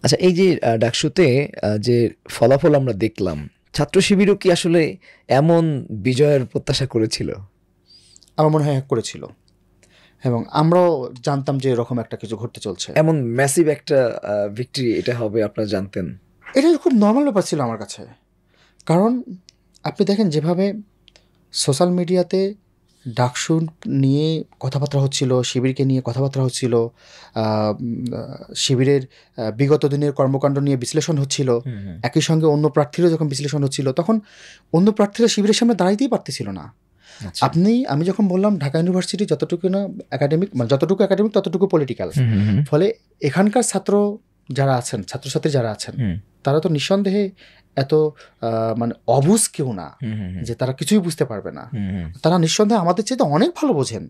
আচ্ছা, এই যে ডাকসুতে যে ফলাফল আমরা দেখলাম, ছাত্র শিবিরও কি আসলে এমন বিজয়ের প্রত্যাশা করেছিল? আমার মনে হয় করেছিল, এবং আমরাও জানতাম যে এরকম একটা কিছু ঘটতে চলছে। এমন ম্যাসিভ একটা ভিক্টরি এটা হবে আপনারা জানতেন? এটা খুব নর্মাল ব্যাপার ছিল আমার কাছে। কারণ আপনি দেখেন যেভাবে সোশ্যাল মিডিয়াতে ডাকসু নিয়ে কথাবার্তা হচ্ছিল, শিবিরকে নিয়ে কথাবার্তা হচ্ছিল, শিবিরের বিগত দিনের কর্মকাণ্ড নিয়ে বিশ্লেষণ হচ্ছিল, একই সঙ্গে অন্য প্রার্থীরও যখন বিশ্লেষণ হচ্ছিল, তখন অন্য প্রার্থীরা শিবিরের সামনে দাঁড়াইতেই পারতেছিল না। আমি যখন বললাম ঢাকা ইউনিভার্সিটি যতটুকু না একাডেমিক, মানে যতটুকু একাডেমিক ততটুকু পলিটিক্যাল, ফলে এখানকার ছাত্র যারা আছেন, ছাত্রছাত্রী যারা আছেন, তারা তো নিঃসন্দেহে এত মানে অবুঝ কেউ না যে তারা কিছুই বুঝতে পারবে না। তারা নিঃসন্দেহে আমাদের চাইতে অনেক ভালো বোঝেন,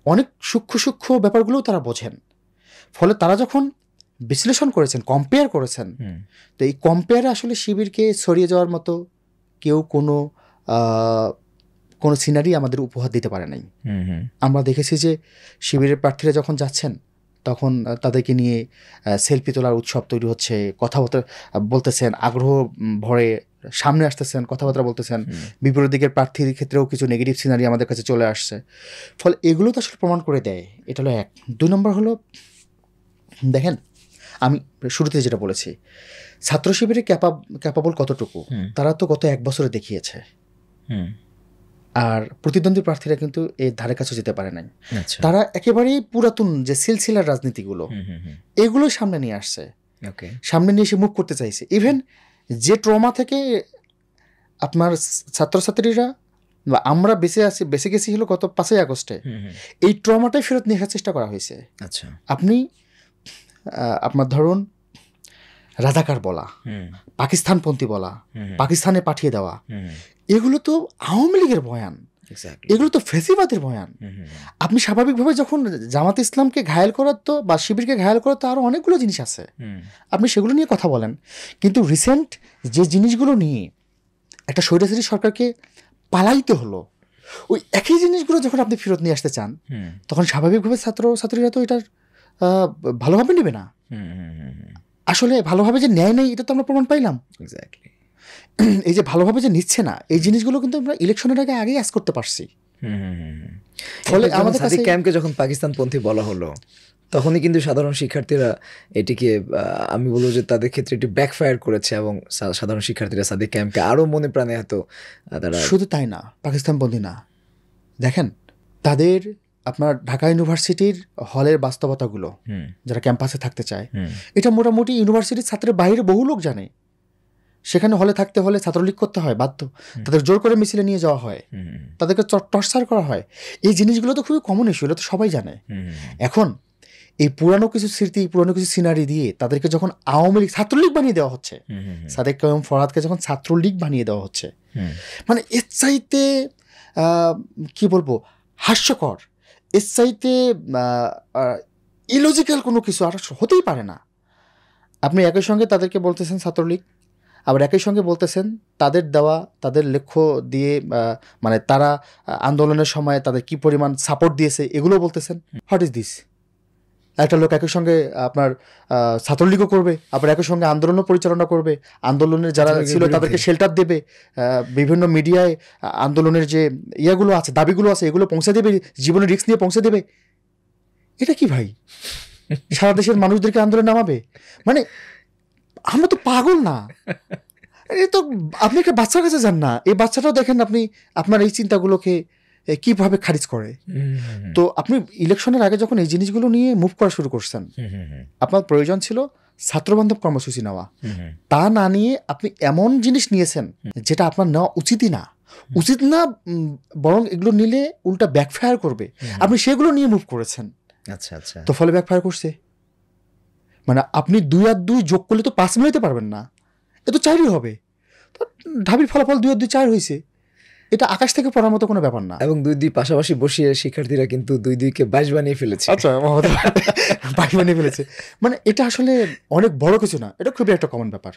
অনেক সূক্ষ্ম সূক্ষ্ম ব্যাপারগুলোও তারা বোঝেন। ফলে তারা যখন বিশ্লেষণ করেছেন, কম্পেয়ার করেছেন, তো এই কম্পেয়ারে আসলে শিবিরকে ছড়িয়ে যাওয়ার মতো কেউ কোনো সিনারি আমাদের উপহার দিতে পারে নাই। আমরা দেখেছি যে শিবিরের প্রার্থীরা যখন যাচ্ছেন, তখন তাদেরকে নিয়ে সেলফি তোলার উৎসব তৈরি হচ্ছে, কথাবার্তা বলতেছেন, আগ্রহ ভরে সামনে আসতেছেন, কথাবার্তা বলতেছেন। বিপরীত দিকের প্রার্থীর ক্ষেত্রেও কিছু নেগেটিভ সিনারি আমাদের কাছে চলে আসছে। ফলে এগুলো তো আসলে প্রমাণ করে দেয়। এটা হলো এক। 2 নম্বর হলো, দেখেন আমি শুরুতে যেটা বলেছি, ছাত্র শিবিরে ক্যাপাবল কতটুকু তারা তো গত 1 বছরে দেখিয়েছে। আর প্রতিদ্বন্দ্বী প্রার্থীরা কিন্তু এর ধারে কাছে যেতে পারে নাই। তারা একেবারেই পুরাতন যে সিলসিলার রাজনীতিগুলো, এগুলো সামনে নিয়ে আসছে, সামনে নিয়ে এসে মুভ করতে চাইছে। ইভেন যে ট্রমা থেকে আপনার ছাত্রছাত্রীরা বা আমরা বেঁচে গেছি হলো গত 5ই আগস্টে, এই ট্রমাটাই ফেরত নিয়ে আসার চেষ্টা করা হয়েছে। আপনি আপনার ধরুন রাজাকার বলা, পাকিস্তানপন্থী বলা, পাকিস্তানে পাঠিয়ে দেওয়া, এগুলো তো আওয়ামী লীগের বয়ান, এগুলো তো ফেসিবাদের বয়ান। আপনি স্বাভাবিকভাবে যখন জামাত ইসলামকে ঘায়েল করার তো বা শিবিরকে ঘায়েল করার তো আরও অনেকগুলো জিনিস আছে, আপনি সেগুলো নিয়ে কথা বলেন। কিন্তু রিসেন্ট যে জিনিসগুলো নিয়ে একটা স্বৈরাচারী সরকারকে পালাইতে হলো, ওই একই জিনিসগুলো যখন আপনি ফেরত নিয়ে আসতে চান, তখন স্বাভাবিকভাবে ছাত্রছাত্রীরা তো এটার ভালোভাবে নেবে না। আসলে ভালোভাবে যে নেয় নেই, এটা তো আমরা প্রমাণ পাইলাম। এই যে ভালোভাবে যে নিচ্ছে না, এই জিনিসগুলো কিন্তু আমরা ইলেকশনের আগেই আজ করতে পারছি। ফলে আমাদের সাদিক ক্যাম্পকে যখন পাকিস্তানপন্থী বলা হলো, তখনই কিন্তু সাধারণ শিক্ষার্থীরা এটিকে, আমি বলবো যে তাদের ক্ষেত্রে এটি ব্যাকফায়ার করেছে, এবং সাধারণ শিক্ষার্থীরা সাদিক ক্যাম্পকে আরও মনে প্রাণে হয়তো তারা। শুধু তাই না, পাকিস্তানপন্থী না, দেখেন তাদের আপনার ঢাকা ইউনিভার্সিটির হলের বাস্তবতাগুলো, যারা ক্যাম্পাসে থাকতে চায়, এটা মোটামুটি ইউনিভার্সিটির ছাত্রের বাইরে বহু লোক জানে। সেখানে হলে থাকতে হলে ছাত্রলীগ করতে হয় বাধ্য, তাদের জোর করে মিছিলে নিয়ে যাওয়া হয়, তাদেরকে টর্চার করা হয়। এই জিনিসগুলো তো খুবই কমন ইস্যু, এটা তো সবাই জানে। এখন এই পুরানো কিছু স্মৃতি, পুরানো কিছু সিনারি দিয়ে তাদেরকে যখন আওয়ামী লীগ ছাত্রলীগ বানিয়ে দেওয়া হচ্ছে, সাদেক কায়ুম ফরহাদকে যখন ছাত্রলীগ বানিয়ে দেওয়া হচ্ছে, মানে এর চাইতে কি বলবো, হাস্যকর, এর চাইতে ইলজিক্যাল কোনো কিছু আর হতেই পারে না। আপনি একই সঙ্গে তাদেরকে বলতেছেন ছাত্রলীগ, আবার একই সঙ্গে বলতেছেন তাদের দেওয়া, তাদের লক্ষ্য দিয়ে, মানে তারা আন্দোলনের সময় তাদের কি পরিমাণ সাপোর্ট দিয়েছে, এগুলো বলতেছেন। What is this? একটা লোক একই সঙ্গে আপনার ছাত্রলীগও করবে, আবার একই সঙ্গে আন্দোলনও পরিচালনা করবে, আন্দোলনের যারা ছিল তাদেরকে শেল্টার দেবে, বিভিন্ন মিডিয়ায় আন্দোলনের যে ইয়াগুলো আছে, দাবিগুলো আছে, এগুলো পৌঁছে দেবে, জীবনের রিস্ক নিয়ে পৌঁছে দেবে। এটা কি ভাই? সারা দেশের মানুষদেরকে আন্দোলনে নামাবে? মানে আমরা তো পাগল না? এই তো আপনি একটা বাচ্চার কাছে যান না, এই বাচ্চাটাও দেখেন আপনি আপনার এই চিন্তাগুলোকে কিভাবে খারিজ করে। তো আপনি ইলেকশনের আগে যখন এই জিনিসগুলো নিয়ে মুভ করা শুরু করছেন, আপনার প্রয়োজন ছিল ছাত্রবান্ধব কর্মসূচি নেওয়া। তা না নিয়ে আপনি এমন জিনিস নিয়েছেন যেটা আপনার নেওয়া উচিতই না, উচিত না, বরং এগুলো নিলে উল্টা ব্যাকফায়ার করবে, আপনি সেগুলো নিয়ে মুভ করেছেন। তো ফলে ব্যাকফায়ার করছে। মানে আপনি 2 আর 2 যোগ করলে তো 5 মিলাইতে পারবেন না, এ তো 4ই হবে। তো ঢাবির ফলাফল 2 আর 2 4 হয়েছে, এটা আকাশ থেকে পড়ার মতো কোনো ব্যাপার না। এবং 2-2 পাশাপাশি বসিয়ে শিক্ষার্থীরা কিন্তু 2-2-কে 22 বানিয়ে ফেলেছে। আচ্ছা, 22 বানিয়ে ফেলেছে। মানে এটা আসলে অনেক বড় কিছু না, এটা খুবই একটা কমন ব্যাপার।